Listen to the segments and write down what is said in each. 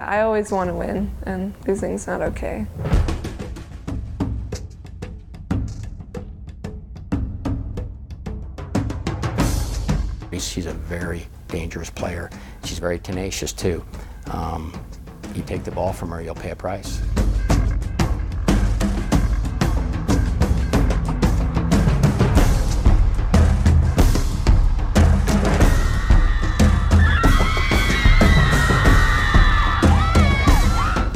I always want to win, and losing's not okay. She's a very dangerous player. She's very tenacious too. You take the ball from her, you'll pay a price.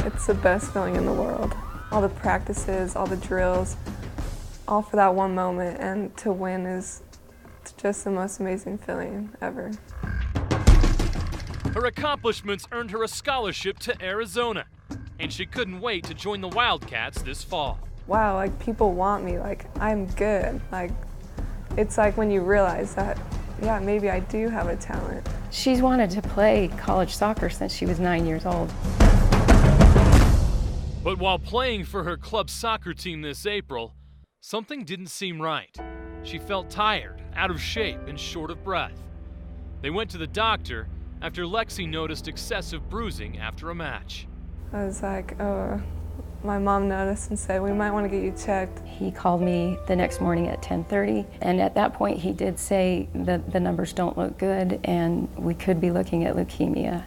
It's the best feeling in the world. All the practices, all the drills, all for that one moment, and to win is just the most amazing feeling ever. Her accomplishments earned her a scholarship to Arizona, and she couldn't wait to join the Wildcats this fall. Wow, like people want me, like I'm good. Like it's like when you realize that, yeah, maybe I do have a talent. She's wanted to play college soccer since she was 9 years old. But while playing for her club soccer team this April, something didn't seem right. She felt tired, out of shape, and short of breath. They went to the doctor after Lexe noticed excessive bruising after a match. I was like, oh, my mom noticed and said, we might want to get you checked. He called me the next morning at 10:30, and at that point he did say that the numbers don't look good and we could be looking at leukemia.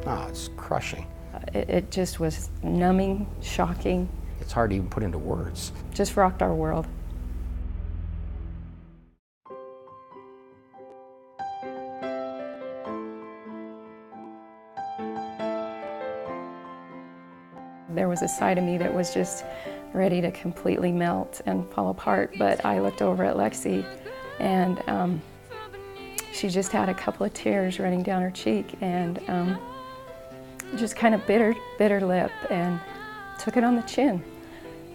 Oh, it's crushing. It just was numbing, shocking. It's hard to even put into words. Just rocked our world. There was a side of me that was just ready to completely melt and fall apart, but I looked over at Lexe and she just had a couple of tears running down her cheek and just kind of bit her lip and took it on the chin.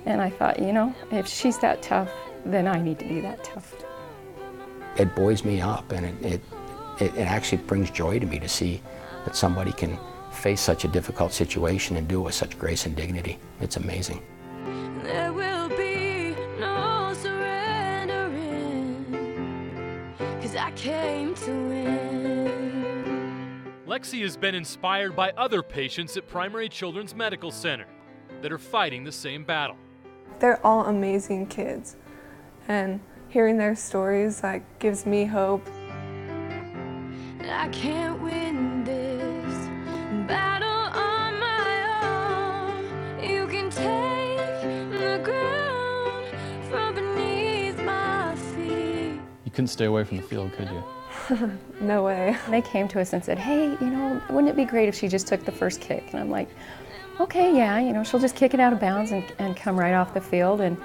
And I thought, you know, if she's that tough, then I need to be that tough. It buoys me up, and it actually brings joy to me to see that somebody can face such a difficult situation and do it with such grace and dignity. It's amazing. There will be no surrendering, 'cause I came to win. Lexe has been inspired by other patients at Primary Children's Medical Center that are fighting the same battle. They're all amazing kids, and hearing their stories like gives me hope. I can't win this battle on my own. You can take the ground from beneath my feet. You couldn't stay away from the field, could you? No way. They came to us and said, hey, you know, wouldn't it be great if she just took the first kick? And I'm like, okay, yeah, you know, she'll just kick it out of bounds and come right off the field. And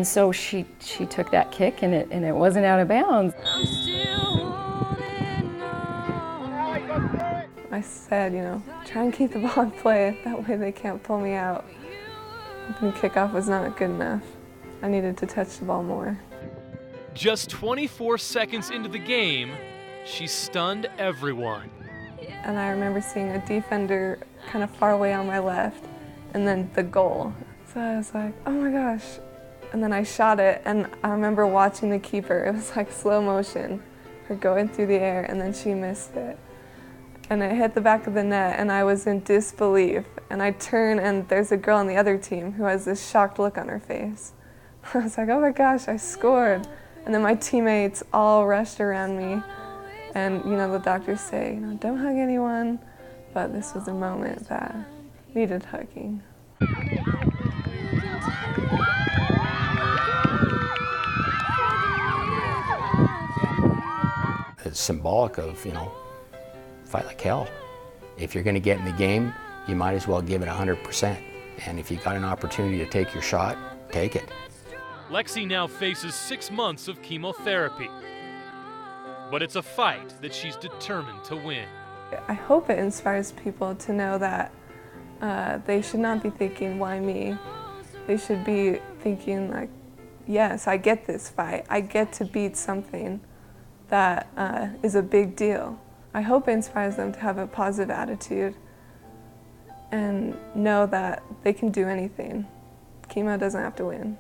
so she took that kick and it wasn't out of bounds. I'm still holding on. I said, you know, try and keep the ball in play. That way they can't pull me out. The kickoff was not good enough. I needed to touch the ball more. Just 24 seconds into the game, she stunned everyone. And I remember seeing a defender kind of far away on my left, and then the goal. So I was like, oh my gosh. And then I shot it, and I remember watching the keeper. It was like slow motion, her going through the air, and then she missed it. And it hit the back of the net, and I was in disbelief. And I turn, and there's a girl on the other team who has this shocked look on her face. I was like, oh my gosh, I scored. And then my teammates all rushed around me. And, you know, the doctors say, you know, don't hug anyone. But this was a moment that needed hugging. It's symbolic of, you know, fight like hell. If you're going to get in the game, you might as well give it 100%. And if you got an opportunity to take your shot, take it. Lexe now faces 6 months of chemotherapy. But it's a fight that she's determined to win. I hope it inspires people to know that they should not be thinking, why me? They should be thinking like, yes, I get this fight. I get to beat something that is a big deal. I hope it inspires them to have a positive attitude and know that they can do anything. Chemo doesn't have to win.